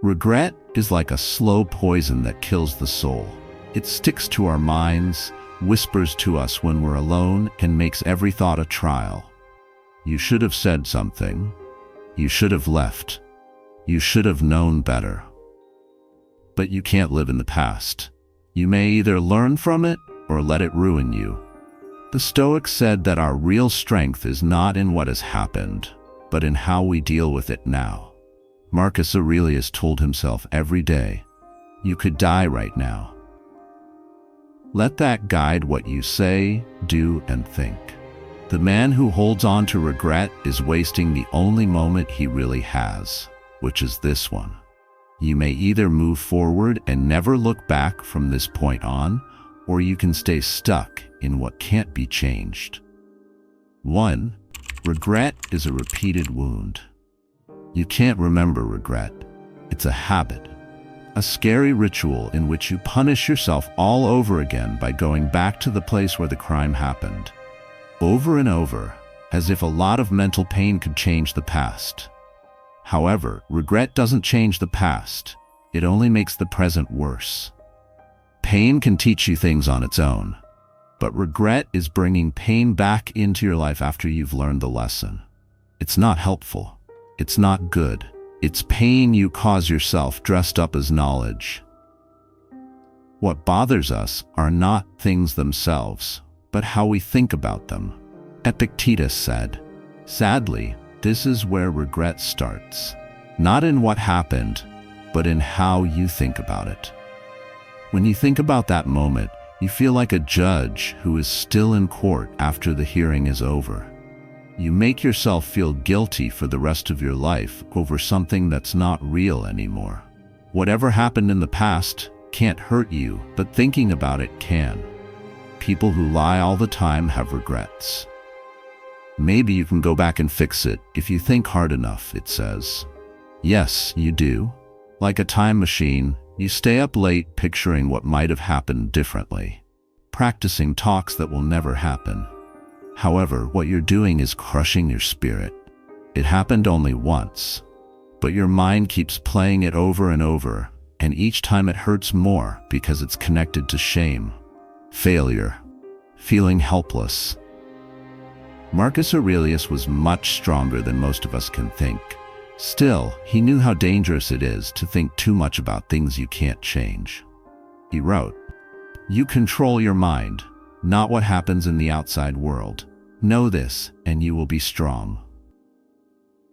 Regret is like a slow poison that kills the soul. It sticks to our minds, whispers to us when we're alone, and makes every thought a trial. You should have said something. You should have left. You should have known better. But you can't live in the past. You may either learn from it or let it ruin you. The Stoics said that our real strength is not in what has happened, but in how we deal with it now. Marcus Aurelius told himself every day, "You could die right now." Let that guide what you say, do, and think. The man who holds on to regret is wasting the only moment he really has, which is this one. You may either move forward and never look back from this point on, or you can stay stuck in what can't be changed. 1. Regret is a repeated wound. You can't remember regret. It's a habit, a scary ritual in which you punish yourself all over again by going back to the place where the crime happened, over and over, as if a lot of mental pain could change the past. However, regret doesn't change the past. It only makes the present worse. Pain can teach you things on its own, but regret is bringing pain back into your life after you've learned the lesson. It's not helpful. It's not good. It's pain you cause yourself dressed up as knowledge. What bothers us are not things themselves, but how we think about them. Epictetus said, "Sadly, this is where regret starts. Not in what happened, but in how you think about it." When you think about that moment, you feel like a judge who is still in court after the hearing is over. You make yourself feel guilty for the rest of your life over something that's not real anymore. Whatever happened in the past can't hurt you, but thinking about it can. People who lie all the time have regrets. Maybe you can go back and fix it if you think hard enough, it says. Yes, you do. Like a time machine, you stay up late picturing what might have happened differently, practicing talks that will never happen. However, what you're doing is crushing your spirit. It happened only once, but your mind keeps playing it over and over, and each time it hurts more because it's connected to shame, failure, feeling helpless. Marcus Aurelius was much stronger than most of us can think. Still, he knew how dangerous it is to think too much about things you can't change. He wrote, "You control your mind, not what happens in the outside world. Know this, and you will be strong."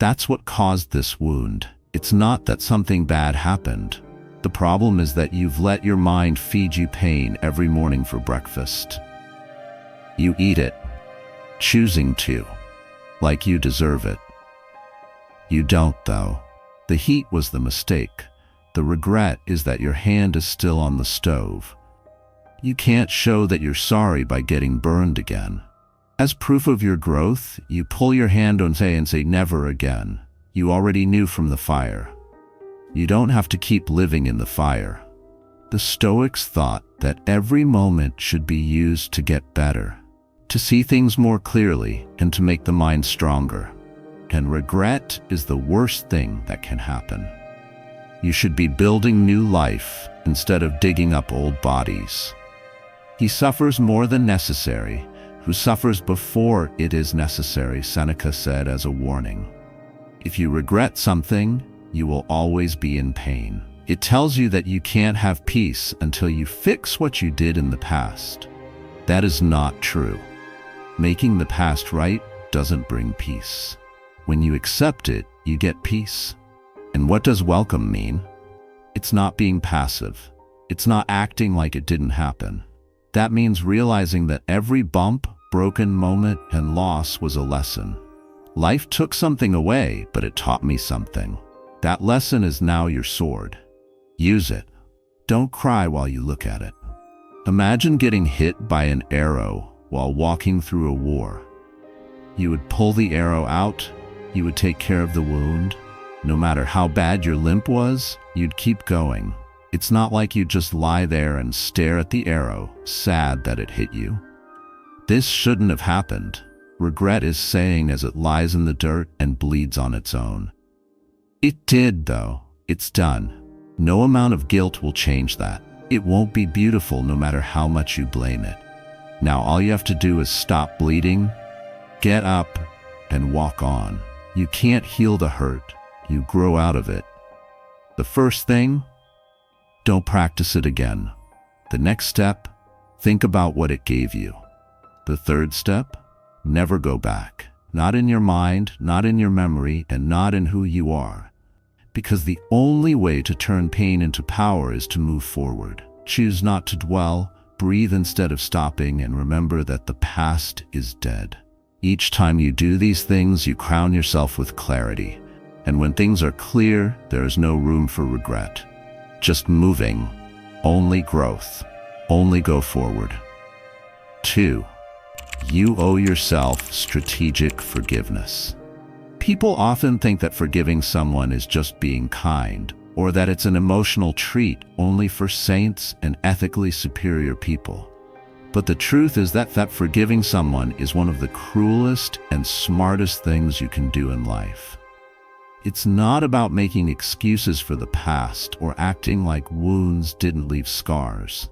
That's what caused this wound. It's not that something bad happened. The problem is that you've let your mind feed you pain every morning for breakfast. You eat it, choosing to, like you deserve it. You don't, though. The heat was the mistake. The regret is that your hand is still on the stove. You can't show that you're sorry by getting burned again. As proof of your growth, you pull your hand and say never again. You already knew from the fire. You don't have to keep living in the fire. The Stoics thought that every moment should be used to get better, to see things more clearly, and to make the mind stronger. And regret is the worst thing that can happen. You should be building new life instead of digging up old bodies. He suffers more than necessary, who suffers before it is necessary, Seneca said as a warning. If you regret something, you will always be in pain. It tells you that you can't have peace until you fix what you did in the past. That is not true. Making the past right doesn't bring peace. When you accept it, you get peace. And what does welcome mean? It's not being passive. It's not acting like it didn't happen. That means realizing that every bump, broken moment, and loss was a lesson. Life took something away, but it taught me something. That lesson is now your sword. Use it. Don't cry while you look at it. Imagine getting hit by an arrow while walking through a war. You would pull the arrow out, you would take care of the wound. No matter how bad your limp was, you'd keep going. It's not like you just lie there and stare at the arrow, sad that it hit you. This shouldn't have happened. Regret is saying as it lies in the dirt and bleeds on its own. It did, though. It's done. No amount of guilt will change that. It won't be beautiful no matter how much you blame it. Now all you have to do is stop bleeding, get up, and walk on. You can't heal the hurt. You grow out of it. The first thing, don't practice it again. The next step, think about what it gave you. The third step, never go back. Not in your mind, not in your memory, and not in who you are. Because the only way to turn pain into power is to move forward. Choose not to dwell, breathe instead of stopping, and remember that the past is dead. Each time you do these things, you crown yourself with clarity. And when things are clear, there is no room for regret. Just moving, only growth, only go forward. 2. You owe yourself strategic forgiveness. People often think that forgiving someone is just being kind, or that it's an emotional treat only for saints and ethically superior people. But the truth is that forgiving someone is one of the cruelest and smartest things you can do in life. It's not about making excuses for the past or acting like wounds didn't leave scars.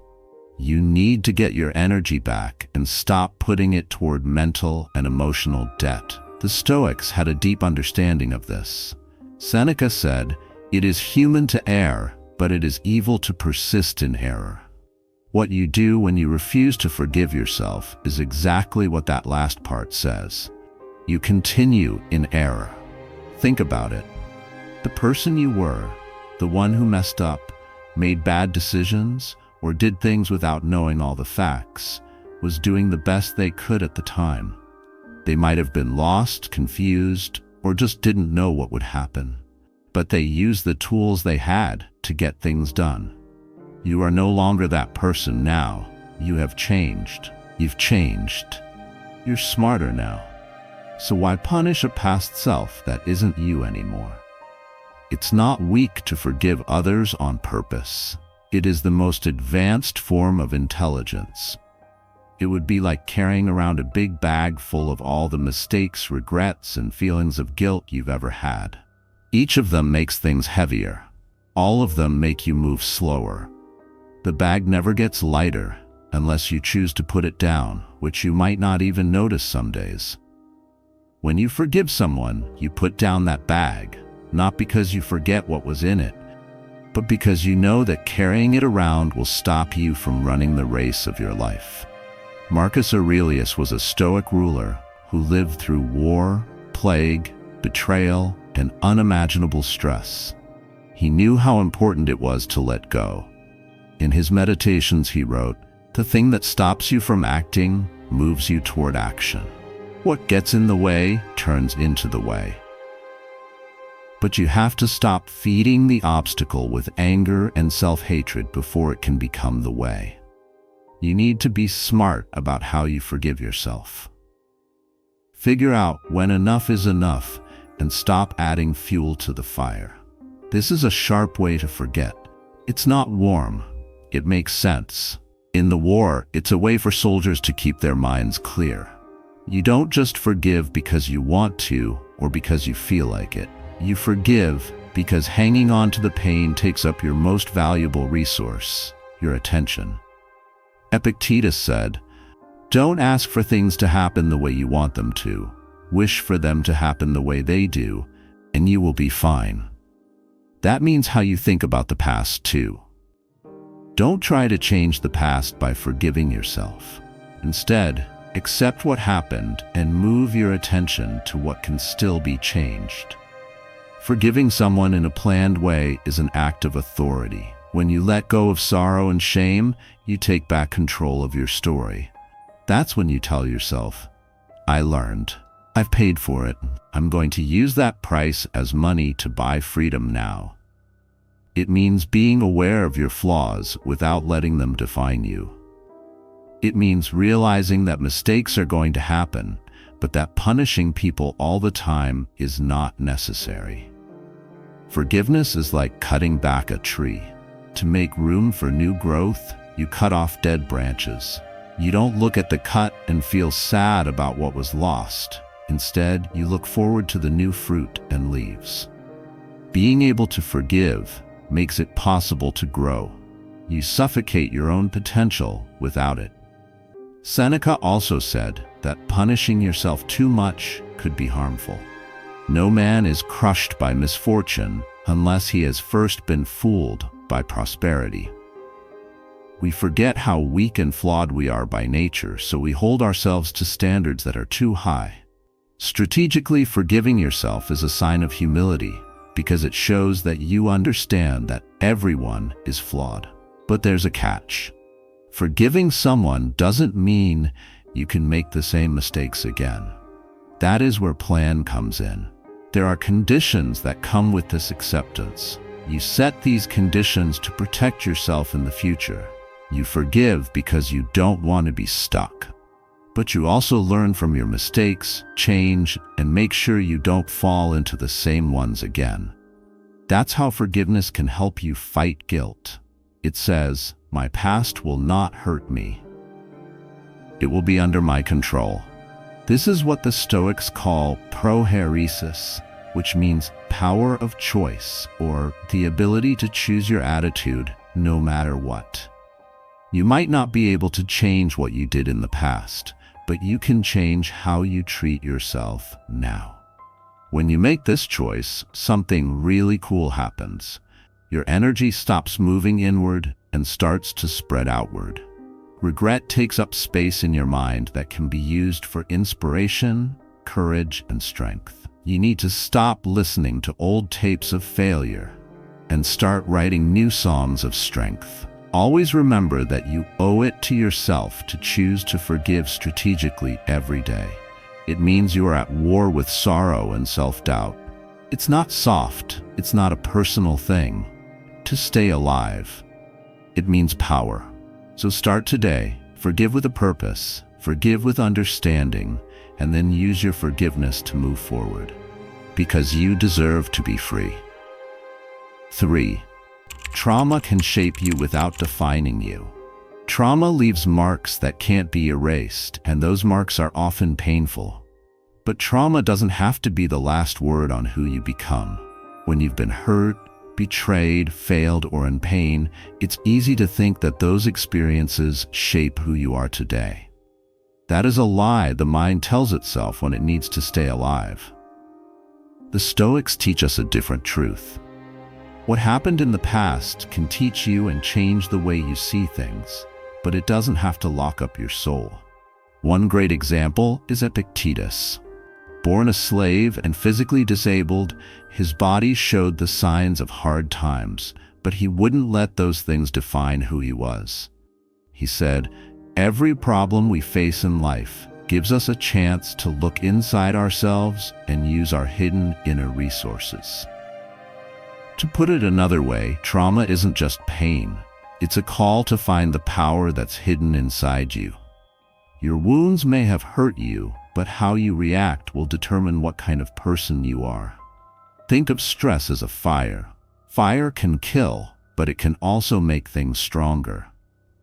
You need to get your energy back and stop putting it toward mental and emotional debt. The Stoics had a deep understanding of this. Seneca said, "It is human to err, but it is evil to persist in error." What you do when you refuse to forgive yourself is exactly what that last part says. You continue in error. Think about it. The person you were, the one who messed up, made bad decisions, or did things without knowing all the facts, was doing the best they could at the time. They might have been lost, confused, or just didn't know what would happen. But they used the tools they had to get things done. You are no longer that person now. You have changed. You've changed. You're smarter now. So why punish a past self that isn't you anymore? It's not weak to forgive others on purpose. It is the most advanced form of intelligence. It would be like carrying around a big bag full of all the mistakes, regrets, and feelings of guilt you've ever had. Each of them makes things heavier. All of them make you move slower. The bag never gets lighter unless you choose to put it down, which you might not even notice some days. When you forgive someone, you put down that bag, not because you forget what was in it, but because you know that carrying it around will stop you from running the race of your life. Marcus Aurelius was a Stoic ruler who lived through war, plague, betrayal, and unimaginable stress. He knew how important it was to let go. In his meditations he wrote, "The thing that stops you from acting moves you toward action. What gets in the way turns into the way." But you have to stop feeding the obstacle with anger and self-hatred before it can become the way. You need to be smart about how you forgive yourself. Figure out when enough is enough and stop adding fuel to the fire. This is a sharp way to forget. It's not warm. It makes sense. In the war, it's a way for soldiers to keep their minds clear. You don't just forgive because you want to or because you feel like it. You forgive because hanging on to the pain takes up your most valuable resource, your attention. Epictetus said, "Don't ask for things to happen the way you want them to. Wish for them to happen the way they do, and you will be fine." That means how you think about the past too. Don't try to change the past by forgiving yourself. Instead, accept what happened and move your attention to what can still be changed. Forgiving someone in a planned way is an act of authority. When you let go of sorrow and shame, you take back control of your story. That's when you tell yourself, "I learned. I've paid for it. I'm going to use that price as money to buy freedom now." It means being aware of your flaws without letting them define you. It means realizing that mistakes are going to happen, but that punishing people all the time is not necessary. Forgiveness is like cutting back a tree. To make room for new growth, you cut off dead branches. You don't look at the cut and feel sad about what was lost. Instead, you look forward to the new fruit and leaves. Being able to forgive makes it possible to grow. You suffocate your own potential without it. Seneca also said that punishing yourself too much could be harmful. No man is crushed by misfortune unless he has first been fooled by prosperity. We forget how weak and flawed we are by nature, so we hold ourselves to standards that are too high. Strategically forgiving yourself is a sign of humility because it shows that you understand that everyone is flawed. But there's a catch. Forgiving someone doesn't mean you can make the same mistakes again. That is where plan comes in. There are conditions that come with this acceptance. You set these conditions to protect yourself in the future. You forgive because you don't want to be stuck. But you also learn from your mistakes, change, and make sure you don't fall into the same ones again. That's how forgiveness can help you fight guilt. It says, "My past will not hurt me. It will be under my control." This is what the Stoics call prohairesis, which means power of choice, or the ability to choose your attitude no matter what. You might not be able to change what you did in the past, but you can change how you treat yourself now. When you make this choice, something really cool happens. Your energy stops moving inward and starts to spread outward. Regret takes up space in your mind that can be used for inspiration, courage, and strength. You need to stop listening to old tapes of failure and start writing new songs of strength. Always remember that you owe it to yourself to choose to forgive strategically every day. It means you are at war with sorrow and self-doubt. It's not soft, it's not a personal thing. To stay alive, it means power. So start today, forgive with a purpose, forgive with understanding, and then use your forgiveness to move forward. Because you deserve to be free. 3. Trauma can shape you without defining you. Trauma leaves marks that can't be erased, and those marks are often painful. But trauma doesn't have to be the last word on who you become. When you've been hurt, betrayed, failed, or in pain, it's easy to think that those experiences shape who you are today. That is a lie the mind tells itself when it needs to stay alive. The Stoics teach us a different truth. What happened in the past can teach you and change the way you see things, but it doesn't have to lock up your soul. One great example is Epictetus. Born a slave and physically disabled, his body showed the signs of hard times, but he wouldn't let those things define who he was. He said, "Every problem we face in life gives us a chance to look inside ourselves and use our hidden inner resources." To put it another way, trauma isn't just pain. It's a call to find the power that's hidden inside you. Your wounds may have hurt you, but how you react will determine what kind of person you are. Think of stress as a fire. Fire can kill, but it can also make things stronger.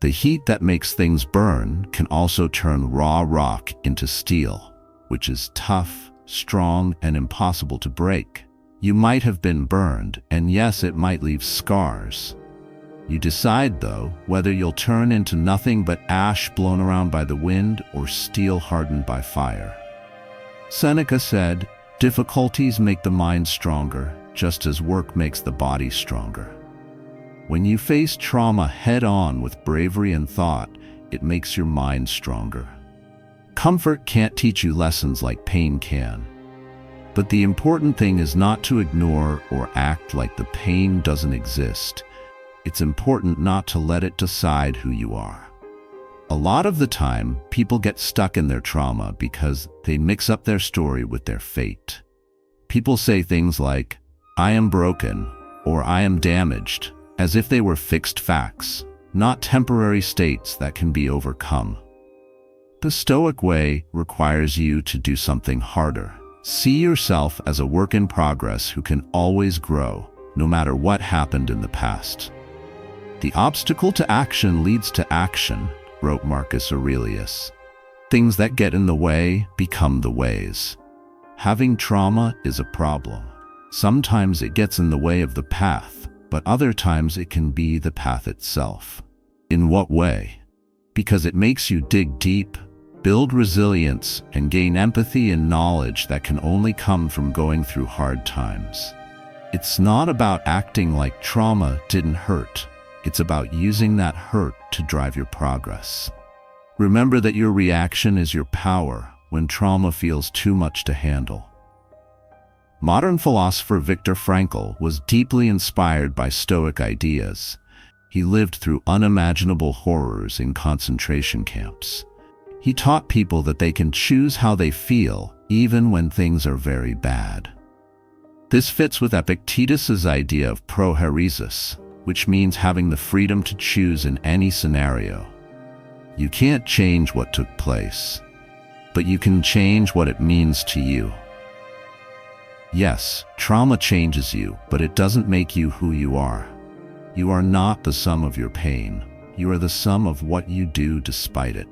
The heat that makes things burn can also turn raw rock into steel, which is tough, strong, and impossible to break. You might have been burned, and yes, it might leave scars. You decide, though, whether you'll turn into nothing but ash blown around by the wind or steel hardened by fire. Seneca said, "Difficulties make the mind stronger, just as work makes the body stronger." When you face trauma head-on with bravery and thought, it makes your mind stronger. Comfort can't teach you lessons like pain can. But the important thing is not to ignore or act like the pain doesn't exist. It's important not to let it decide who you are. A lot of the time, people get stuck in their trauma because they mix up their story with their fate. People say things like, "I am broken," or "I am damaged," as if they were fixed facts, not temporary states that can be overcome. The Stoic way requires you to do something harder. See yourself as a work in progress who can always grow, no matter what happened in the past. "The obstacle to action leads to action," wrote Marcus Aurelius. Things that get in the way become the ways. Having trauma is a problem. Sometimes it gets in the way of the path, but other times it can be the path itself. In what way? Because it makes you dig deep, build resilience, and gain empathy and knowledge that can only come from going through hard times. It's not about acting like trauma didn't hurt. It's about using that hurt to drive your progress. Remember that your reaction is your power when trauma feels too much to handle. Modern philosopher Viktor Frankl was deeply inspired by Stoic ideas. He lived through unimaginable horrors in concentration camps. He taught people that they can choose how they feel, even when things are very bad. This fits with Epictetus's idea of prohairesis, which means having the freedom to choose in any scenario. You can't change what took place, but you can change what it means to you. Yes, trauma changes you, but it doesn't make you who you are. You are not the sum of your pain. You are the sum of what you do despite it.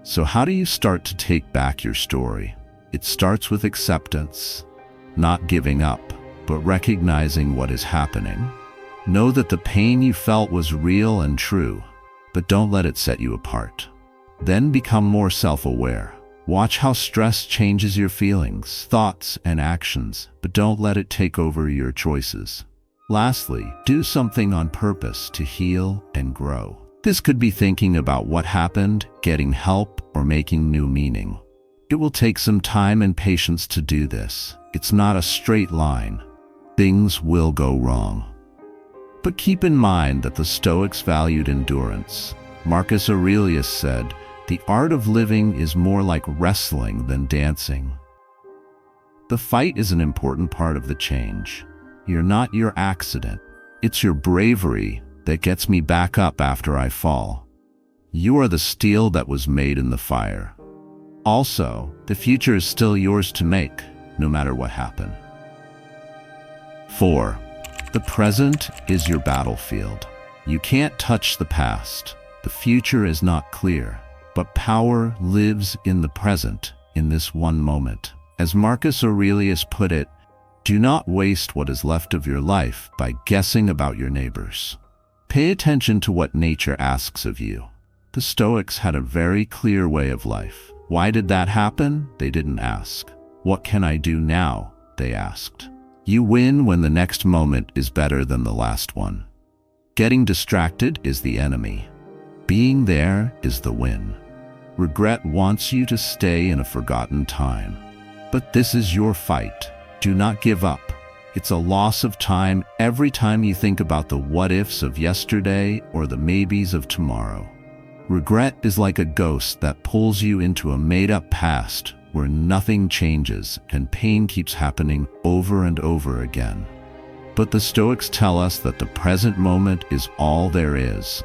So how do you start to take back your story? It starts with acceptance, not giving up, but recognizing what is happening. Know that the pain you felt was real and true, but don't let it set you apart. Then become more self-aware. Watch how stress changes your feelings, thoughts, and actions, but don't let it take over your choices. Lastly, do something on purpose to heal and grow. This could be thinking about what happened, getting help, or making new meaning. It will take some time and patience to do this. It's not a straight line. Things will go wrong. But keep in mind that the Stoics valued endurance. Marcus Aurelius said, "The art of living is more like wrestling than dancing." The fight is an important part of the change. You're not your accident. It's your bravery that gets me back up after I fall. You are the steel that was made in the fire. Also, the future is still yours to make, no matter what happened. 4. The present is your battlefield. You can't touch the past. The future is not clear. But power lives in the present, in this one moment. As Marcus Aurelius put it, do not waste what is left of your life by guessing about your neighbors. Pay attention to what nature asks of you. The Stoics had a very clear way of life. Why did that happen? They didn't ask. What can I do now? They asked. You win when the next moment is better than the last one. Getting distracted is the enemy. Being there is the win. Regret wants you to stay in a forgotten time. But this is your fight. Do not give up. It's a loss of time every time you think about the what-ifs of yesterday or the maybes of tomorrow. Regret is like a ghost that pulls you into a made-up past where nothing changes and pain keeps happening over and over again. But the Stoics tell us that the present moment is all there is.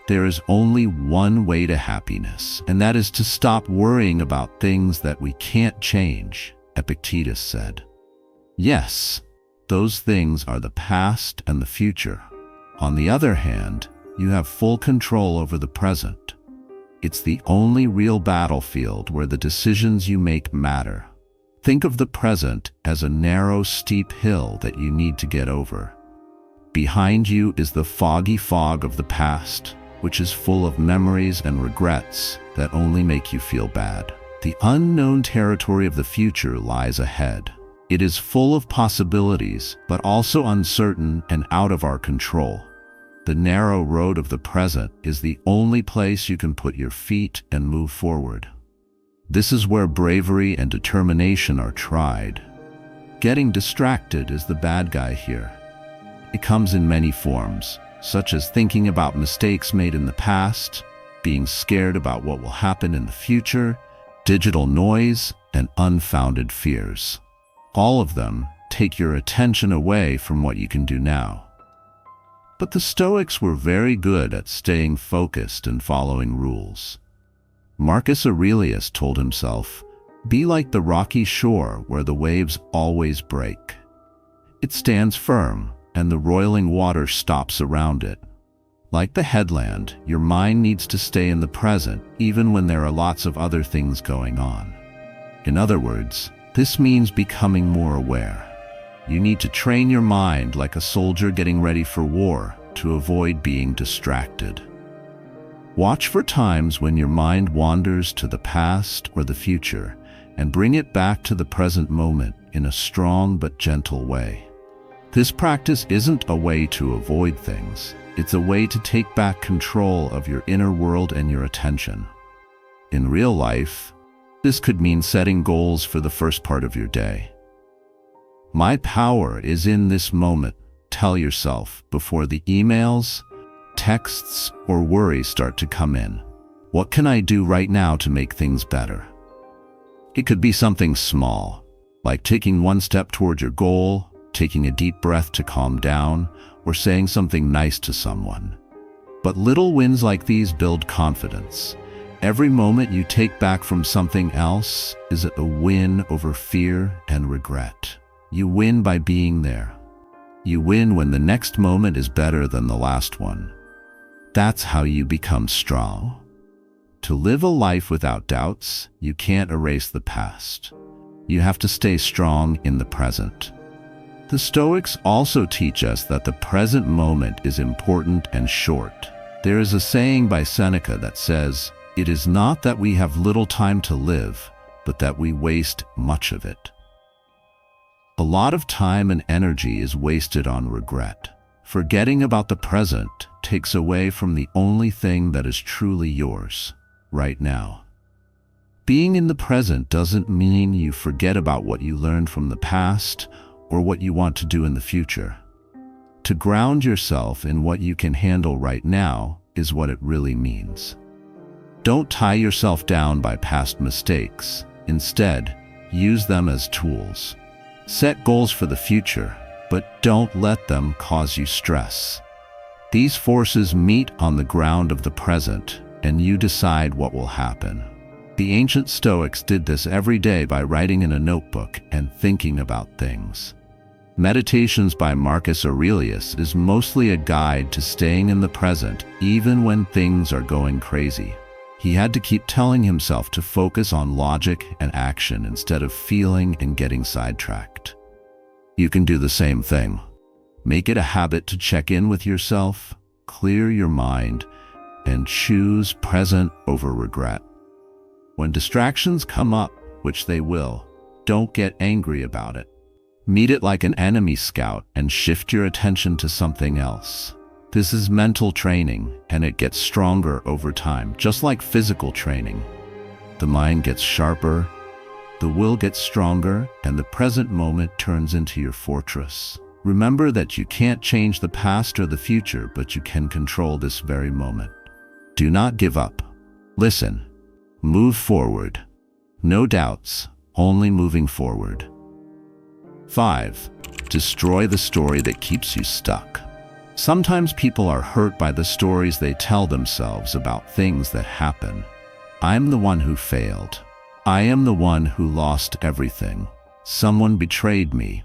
There is only one way to happiness, and that is to stop worrying about things that we can't change, Epictetus said. Yes, those things are the past and the future. On the other hand, you have full control over the present. It's the only real battlefield where the decisions you make matter. Think of the present as a narrow, steep hill that you need to get over. Behind you is the foggy fog of the past, which is full of memories and regrets that only make you feel bad. The unknown territory of the future lies ahead. It is full of possibilities, but also uncertain and out of our control. The narrow road of the present is the only place you can put your feet and move forward. This is where bravery and determination are tried. Getting distracted is the bad guy here. It comes in many forms, such as thinking about mistakes made in the past, being scared about what will happen in the future, digital noise, and unfounded fears. All of them take your attention away from what you can do now. But the Stoics were very good at staying focused and following rules. Marcus Aurelius told himself, "Be like the rocky shore where the waves always break. It stands firm, and the roiling water stops around it." Like the headland, your mind needs to stay in the present, even when there are lots of other things going on. In other words, this means becoming more aware. You need to train your mind like a soldier getting ready for war to avoid being distracted. Watch for times when your mind wanders to the past or the future and bring it back to the present moment in a strong but gentle way. This practice isn't a way to avoid things. It's a way to take back control of your inner world and your attention. In real life, this could mean setting goals for the first part of your day. My power is in this moment, tell yourself before the emails, texts, or worries start to come in. What can I do right now to make things better? It could be something small, like taking one step toward your goal, taking a deep breath to calm down, or saying something nice to someone. But little wins like these build confidence. Every moment you take back from something else is a win over fear and regret. You win by being there. You win when the next moment is better than the last one. That's how you become strong. To live a life without doubts, you can't erase the past. You have to stay strong in the present. The Stoics also teach us that the present moment is important and short. There is a saying by Seneca that says, "It is not that we have little time to live, but that we waste much of it." A lot of time and energy is wasted on regret. Forgetting about the present takes away from the only thing that is truly yours, right now. Being in the present doesn't mean you forget about what you learned from the past or what you want to do in the future. To ground yourself in what you can handle right now is what it really means. Don't tie yourself down by past mistakes. Instead, use them as tools. Set goals for the future, but don't let them cause you stress. These forces meet on the ground of the present, and you decide what will happen. The ancient Stoics did this every day by writing in a notebook and thinking about things. Meditations by Marcus Aurelius is mostly a guide to staying in the present even when things are going crazy. He had to keep telling himself to focus on logic and action instead of feeling and getting sidetracked. You can do the same thing. Make it a habit to check in with yourself, clear your mind, and choose present over regret. When distractions come up, which they will, don't get angry about it. Meet it like an enemy scout and shift your attention to something else. This is mental training, and it gets stronger over time, just like physical training. The mind gets sharper, the will gets stronger, and the present moment turns into your fortress. Remember that you can't change the past or the future, but you can control this very moment. Do not give up. Listen. Move forward. No doubts, only moving forward. 5. Destroy the story that keeps you stuck. Sometimes people are hurt by the stories they tell themselves about things that happen. I'm the one who failed. I am the one who lost everything. Someone betrayed me.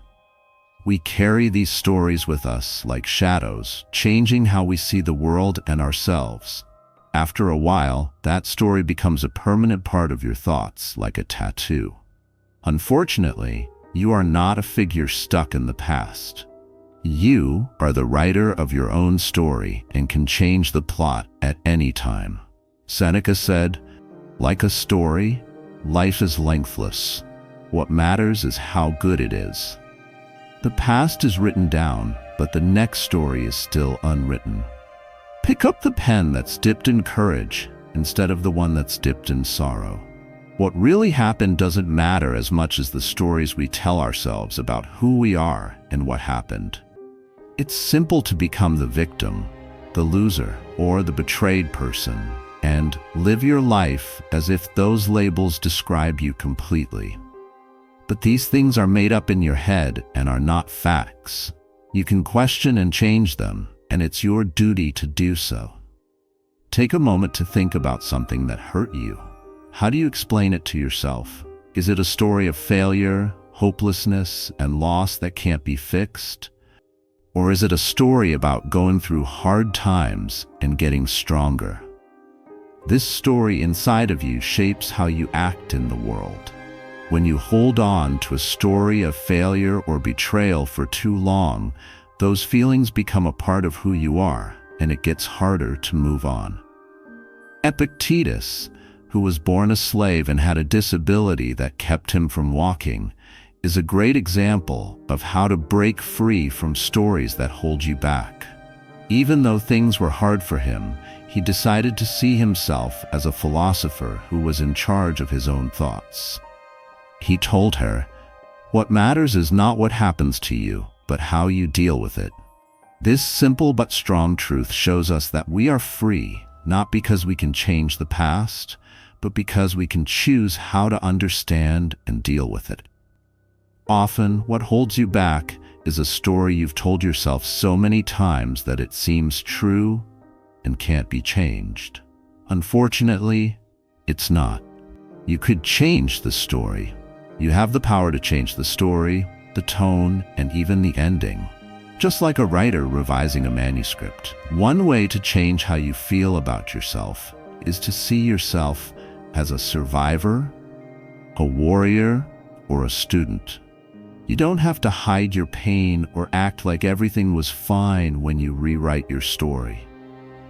We carry these stories with us like shadows, changing how we see the world and ourselves. After a while, that story becomes a permanent part of your thoughts, like a tattoo. Unfortunately, you are not a figure stuck in the past. You are the writer of your own story and can change the plot at any time. Seneca said, "Like a story, life is lengthless. What matters is how good it is." The past is written down, but the next story is still unwritten. Pick up the pen that's dipped in courage instead of the one that's dipped in sorrow. What really happened doesn't matter as much as the stories we tell ourselves about who we are and what happened. It's simple to become the victim, the loser, or the betrayed person, and live your life as if those labels describe you completely. But these things are made up in your head and are not facts. You can question and change them, and it's your duty to do so. Take a moment to think about something that hurt you. How do you explain it to yourself? Is it a story of failure, hopelessness, and loss that can't be fixed? Or is it a story about going through hard times and getting stronger? This story inside of you shapes how you act in the world. When you hold on to a story of failure or betrayal for too long, those feelings become a part of who you are, and it gets harder to move on. Epictetus, who was born a slave and had a disability that kept him from walking, is a great example of how to break free from stories that hold you back. Even though things were hard for him, he decided to see himself as a philosopher who was in charge of his own thoughts. He told her, "What matters is not what happens to you, but how you deal with it." This simple but strong truth shows us that we are free, not because we can change the past, but because we can choose how to understand and deal with it. Often, what holds you back is a story you've told yourself so many times that it seems true and can't be changed. Unfortunately, it's not. You could change the story. You have the power to change the story, the tone, and even the ending. Just like a writer revising a manuscript, one way to change how you feel about yourself is to see yourself as a survivor, a warrior, or a student. You don't have to hide your pain or act like everything was fine when you rewrite your story.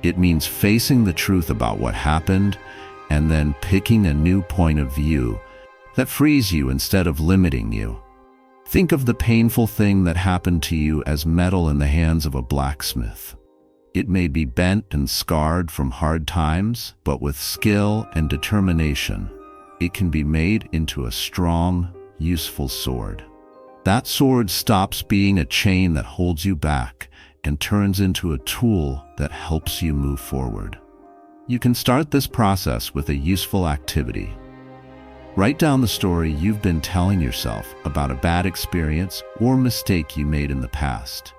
It means facing the truth about what happened and then picking a new point of view that frees you instead of limiting you. Think of the painful thing that happened to you as metal in the hands of a blacksmith. It may be bent and scarred from hard times, but with skill and determination, it can be made into a strong, useful sword. That sword stops being a chain that holds you back and turns into a tool that helps you move forward. You can start this process with a useful activity. Write down the story you've been telling yourself about a bad experience or mistake you made in the past.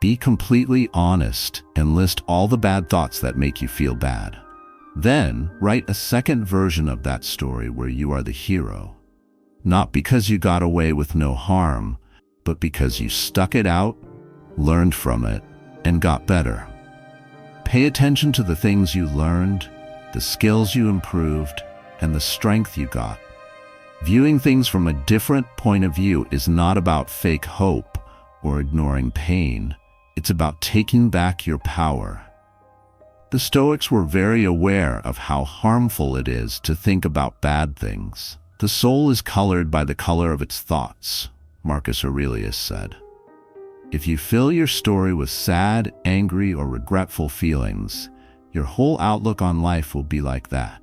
Be completely honest and list all the bad thoughts that make you feel bad. Then, write a second version of that story where you are the hero. Not because you got away with no harm, but because you stuck it out, learned from it, and got better. Pay attention to the things you learned, the skills you improved, and the strength you got. Viewing things from a different point of view is not about fake hope or ignoring pain. It's about taking back your power. The Stoics were very aware of how harmful it is to think about bad things. The soul is colored by the color of its thoughts, Marcus Aurelius said. If you fill your story with sad, angry, or regretful feelings, your whole outlook on life will be like that.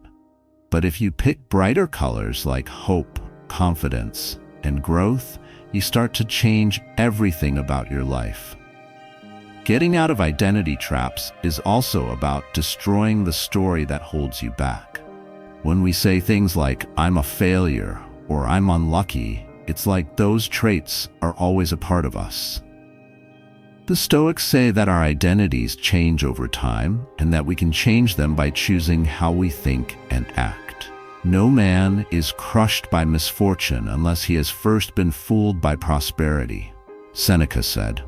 But if you pick brighter colors like hope, confidence, and growth, you start to change everything about your life. Getting out of identity traps is also about destroying the story that holds you back. When we say things like, "I'm a failure," or "I'm unlucky," it's like those traits are always a part of us. The Stoics say that our identities change over time and that we can change them by choosing how we think and act. No man is crushed by misfortune unless he has first been fooled by prosperity, Seneca said.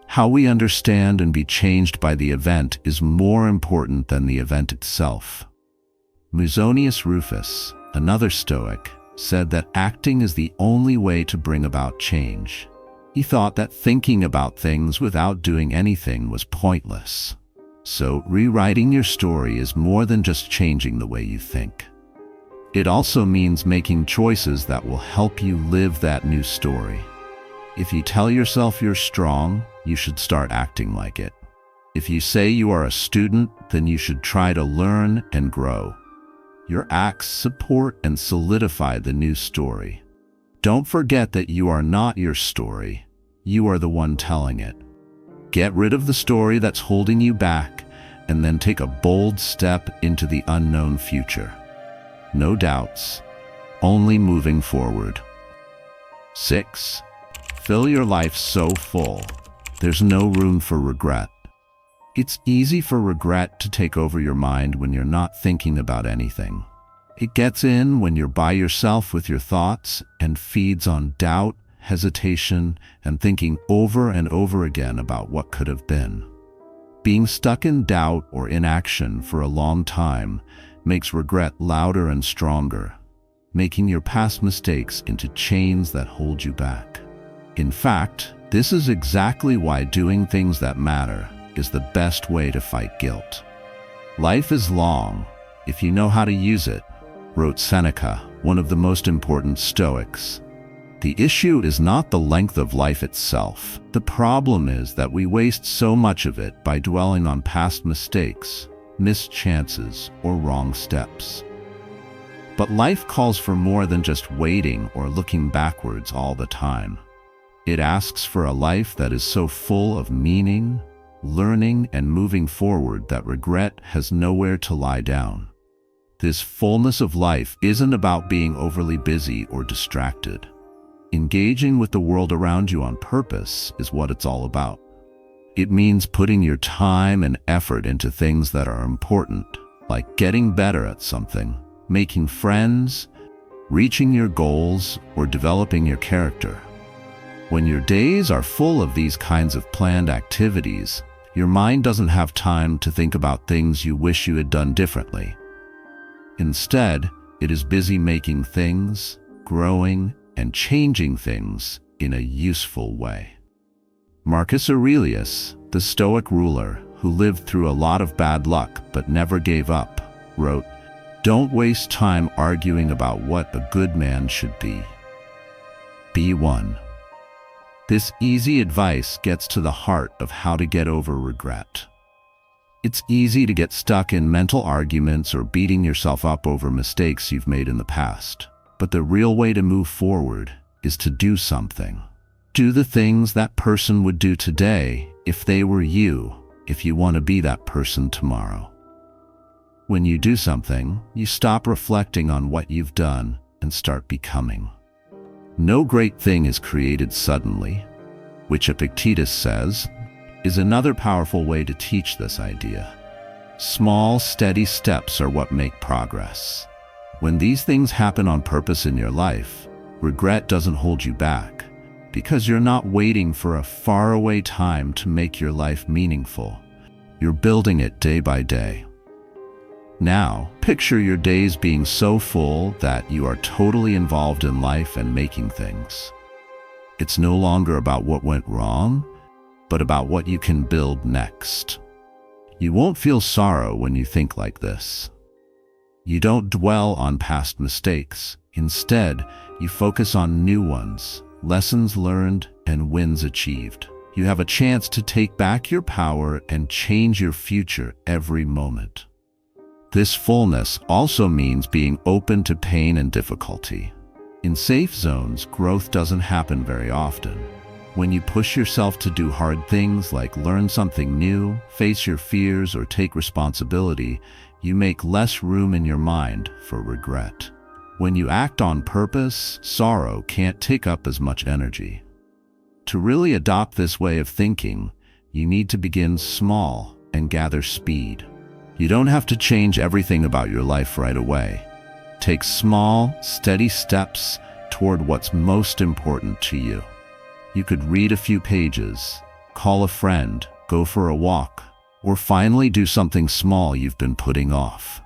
How we understand and be changed by the event is more important than the event itself. Musonius Rufus, another Stoic, said that acting is the only way to bring about change. He thought that thinking about things without doing anything was pointless. So rewriting your story is more than just changing the way you think. It also means making choices that will help you live that new story. If you tell yourself you're strong, you should start acting like it. If you say you are a student, then you should try to learn and grow. Your acts support and solidify the new story. Don't forget that you are not your story. You are the one telling it. Get rid of the story that's holding you back, and then take a bold step into the unknown future. No doubts, only moving forward. 6. Fill your life so full, there's no room for regret. It's easy for regret to take over your mind when you're not thinking about anything. It gets in when you're by yourself with your thoughts and feeds on doubt, hesitation, and thinking over and over again about what could have been. Being stuck in doubt or inaction for a long time makes regret louder and stronger. making your past mistakes into chains that hold you back. In fact, this is exactly why doing things that matter is the best way to fight guilt. Life is long if you know how to use it, wrote Seneca, one of the most important Stoics. The issue is not the length of life itself. The problem is that we waste so much of it by dwelling on past mistakes, missed chances, or wrong steps. But life calls for more than just waiting or looking backwards all the time. It asks for a life that is so full of meaning, learning, and moving forward that regret has nowhere to lie down. This fullness of life isn't about being overly busy or distracted. Engaging with the world around you on purpose is what it's all about. It means putting your time and effort into things that are important, like getting better at something, making friends, reaching your goals, or developing your character. When your days are full of these kinds of planned activities, your mind doesn't have time to think about things you wish you had done differently. Instead, it is busy making things, growing, and changing things in a useful way. Marcus Aurelius, the Stoic ruler who lived through a lot of bad luck but never gave up, wrote, "Don't waste time arguing about what a good man should be. Be one." This easy advice gets to the heart of how to get over regret. It's easy to get stuck in mental arguments or beating yourself up over mistakes you've made in the past. But the real way to move forward is to do something. Do the things that person would do today if they were you, if you want to be that person tomorrow. When you do something, you stop reflecting on what you've done and start becoming. No great thing is created suddenly, which Epictetus says is another powerful way to teach this idea. Small, steady steps are what make progress. When these things happen on purpose in your life, regret doesn't hold you back, because you're not waiting for a faraway time to make your life meaningful. You're building it day by day. Now, picture your days being so full that you are totally involved in life and making things. It's no longer about what went wrong, but about what you can build next. You won't feel sorrow when you think like this. You don't dwell on past mistakes. Instead, you focus on new ones, lessons learned, and wins achieved. You have a chance to take back your power and change your future every moment. This fullness also means being open to pain and difficulty. In safe zones, growth doesn't happen very often. When you push yourself to do hard things like learn something new, face your fears, or take responsibility, you make less room in your mind for regret. When you act on purpose, sorrow can't take up as much energy. To really adopt this way of thinking, you need to begin small and gather speed. You don't have to change everything about your life right away. Take small, steady steps toward what's most important to you. You could read a few pages, call a friend, go for a walk, or finally do something small you've been putting off.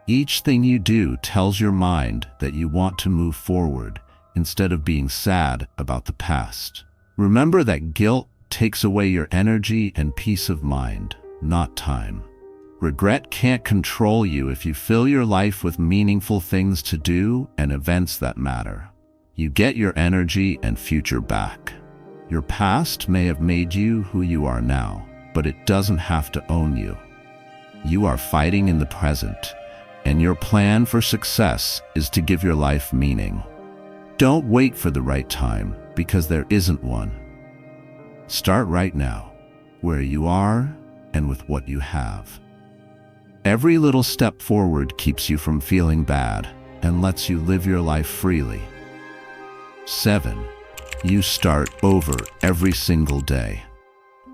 Each thing you do tells your mind that you want to move forward instead of being sad about the past. Remember that guilt takes away your energy and peace of mind, not time. Regret can't control you if you fill your life with meaningful things to do and events that matter. You get your energy and future back. Your past may have made you who you are now, but it doesn't have to own you. You are fighting in the present, and your plan for success is to give your life meaning. Don't wait for the right time, because there isn't one. Start right now, where you are and with what you have. Every little step forward keeps you from feeling bad and lets you live your life freely. 7. You start over every single day.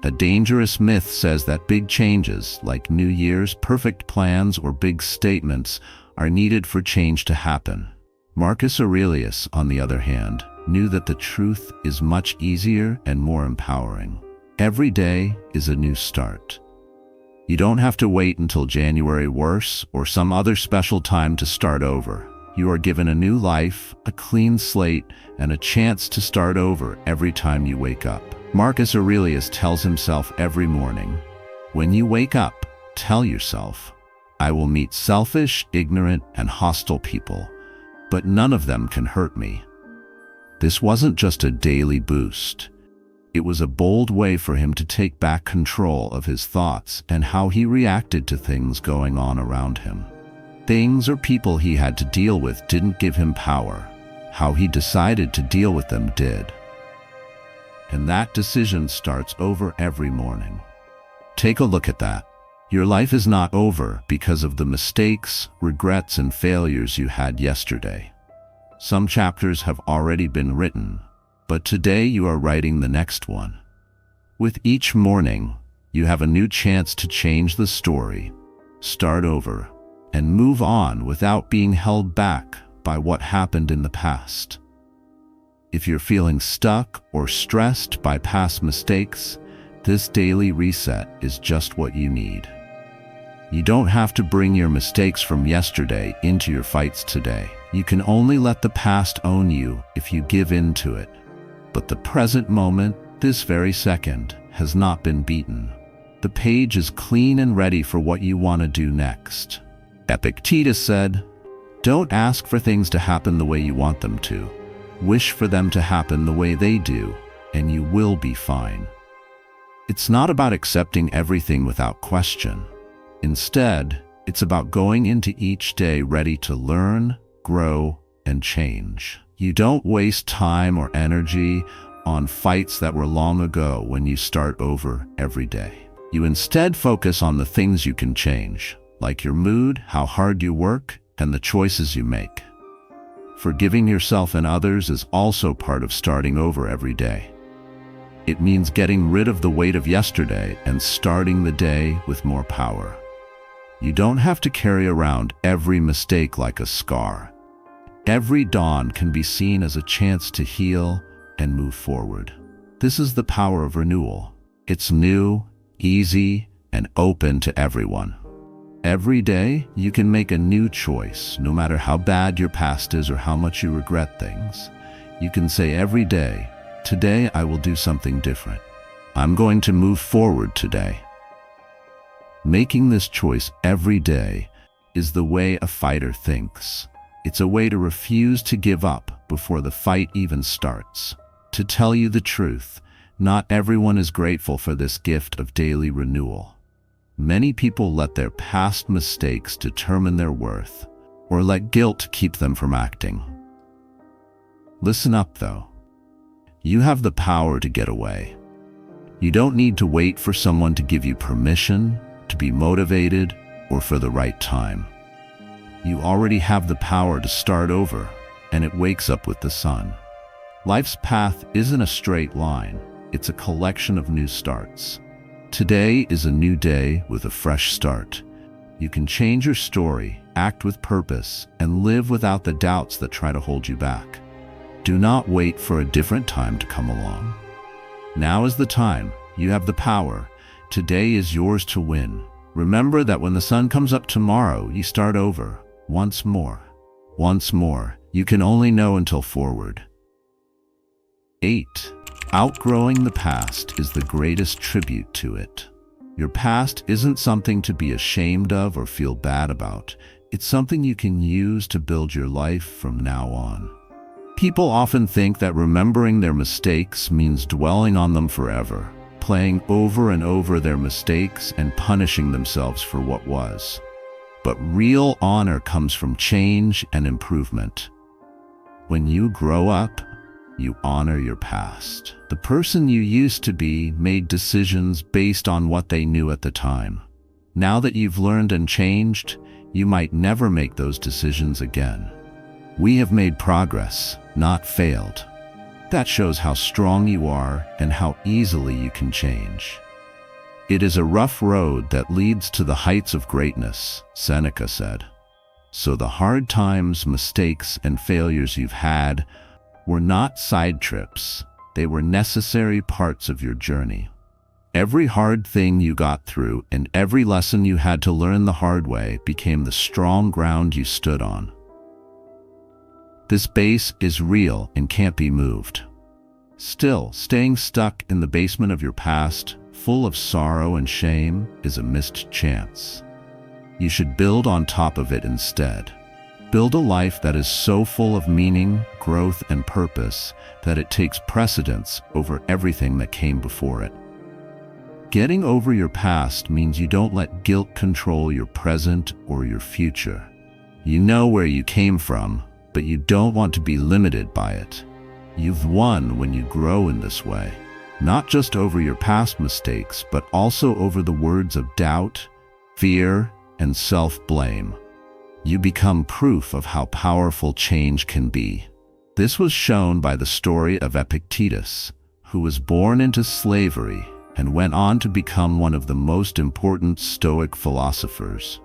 A dangerous myth says that big changes, like New Year's, perfect plans, or big statements, are needed for change to happen. Marcus Aurelius, on the other hand, knew that the truth is much easier and more empowering. Every day is a new start. You don't have to wait until January worse or some other special time to start over. You are given a new life, a clean slate, and a chance to start over every time you wake up. Marcus Aurelius tells himself every morning, when you wake up, tell yourself, I will meet selfish, ignorant, and hostile people, but none of them can hurt me. This wasn't just a daily boost. It was a bold way for him to take back control of his thoughts and how he reacted to things going on around him. Things or people he had to deal with didn't give him power. How he decided to deal with them did. And that decision starts over every morning. Take a look at that. Your life is not over because of the mistakes, regrets, and failures you had yesterday. Some chapters have already been written, but today you are writing the next one. With each morning, you have a new chance to change the story, start over, and move on without being held back by what happened in the past. If you're feeling stuck or stressed by past mistakes, this daily reset is just what you need. You don't have to bring your mistakes from yesterday into your fights today. You can only let the past own you if you give in to it. But the present moment, this very second, has not been beaten. The page is clean and ready for what you want to do next. Epictetus said, "Don't ask for things to happen the way you want them to. Wish for them to happen the way they do, and you will be fine." It's not about accepting everything without question. Instead, it's about going into each day ready to learn, grow, and change. You don't waste time or energy on fights that were long ago when you start over every day. You instead focus on the things you can change, like your mood, how hard you work, and the choices you make. Forgiving yourself and others is also part of starting over every day. It means getting rid of the weight of yesterday and starting the day with more power. You don't have to carry around every mistake like a scar. Every dawn can be seen as a chance to heal and move forward. This is the power of renewal. It's new, easy, and open to everyone. Every day, you can make a new choice, no matter how bad your past is or how much you regret things. You can say every day, today I will do something different. I'm going to move forward today. Making this choice every day is the way a fighter thinks. It's a way to refuse to give up before the fight even starts. To tell you the truth, not everyone is grateful for this gift of daily renewal. Many people let their past mistakes determine their worth, or let guilt keep them from acting. Listen up, though. You have the power to get away. You don't need to wait for someone to give you permission, to be motivated, or for the right time. You already have the power to start over, and it wakes up with the sun. Life's path isn't a straight line. It's a collection of new starts. Today is a new day with a fresh start. You can change your story, act with purpose, and live without the doubts that try to hold you back. Do not wait for a different time to come along. Now is the time. You have the power. Today is yours to win. Remember that when the sun comes up tomorrow, you start over. Once more. Once more. You can only know until forward. 8. Outgrowing the past is the greatest tribute to it. Your past isn't something to be ashamed of or feel bad about. It's something you can use to build your life from now on. People often think that remembering their mistakes means dwelling on them forever, playing over and over their mistakes and punishing themselves for what was. But real honor comes from change and improvement. When you grow up, you honor your past. The person you used to be made decisions based on what they knew at the time. Now that you've learned and changed, you might never make those decisions again. We have made progress, not failed. That shows how strong you are and how easily you can change. It is a rough road that leads to the heights of greatness, Seneca said. So the hard times, mistakes, and failures you've had were not side trips. They were necessary parts of your journey. Every hard thing you got through and every lesson you had to learn the hard way became the strong ground you stood on. This base is real and can't be moved. Still, staying stuck in the basement of your past, full of sorrow and shame, is a missed chance. You should build on top of it instead. Build a life that is so full of meaning, growth, and purpose that it takes precedence over everything that came before it. Getting over your past means you don't let guilt control your present or your future. You know where you came from, but you don't want to be limited by it. You've won when you grow in this way, not just over your past mistakes, but also over the words of doubt, fear, and self-blame. You become proof of how powerful change can be. This was shown by the story of Epictetus, who was born into slavery and went on to become one of the most important Stoic philosophers.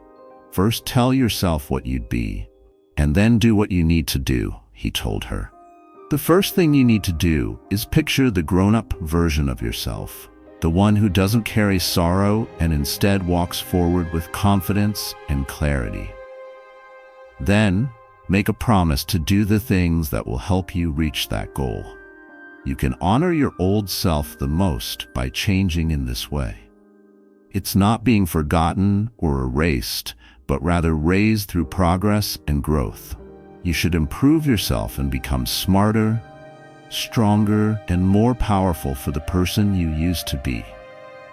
First, tell yourself what you'd be, and then do what you need to do, he told her. The first thing you need to do is picture the grown-up version of yourself, the one who doesn't carry sorrow and instead walks forward with confidence and clarity. Then, make a promise to do the things that will help you reach that goal. You can honor your old self the most by changing in this way. It's not being forgotten or erased, but rather raised through progress and growth. You should improve yourself and become smarter, stronger, and more powerful for the person you used to be.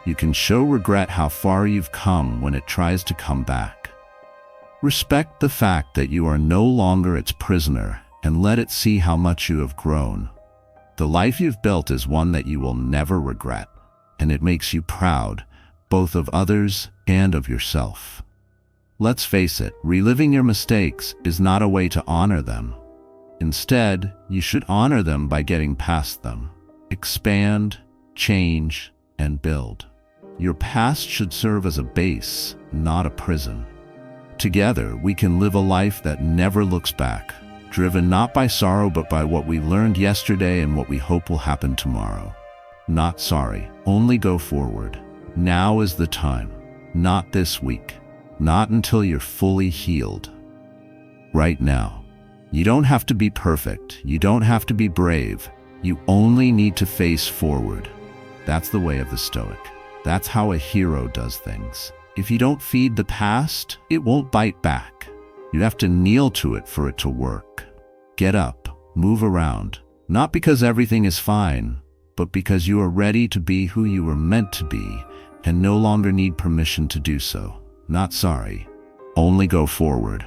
You can show regret how far you've come when it tries to come back. Respect the fact that you are no longer its prisoner and let it see how much you have grown. The life you've built is one that you will never regret, and it makes you proud, both of others and of yourself. Let's face it, reliving your mistakes is not a way to honor them. Instead, you should honor them by getting past them. Expand, change, and build. Your past should serve as a base, not a prison. Together, we can live a life that never looks back, driven not by sorrow but by what we learned yesterday and what we hope will happen tomorrow. Not sorry, only go forward. Now is the time, not this week. Not until you're fully healed. Right now. You don't have to be perfect. You don't have to be brave. You only need to face forward. That's the way of the Stoic. That's how a hero does things. If you don't feed the past, it won't bite back. You have to kneel to it for it to work. Get up, move around. Not because everything is fine, but because you are ready to be who you were meant to be and no longer need permission to do so. Not sorry, only go forward.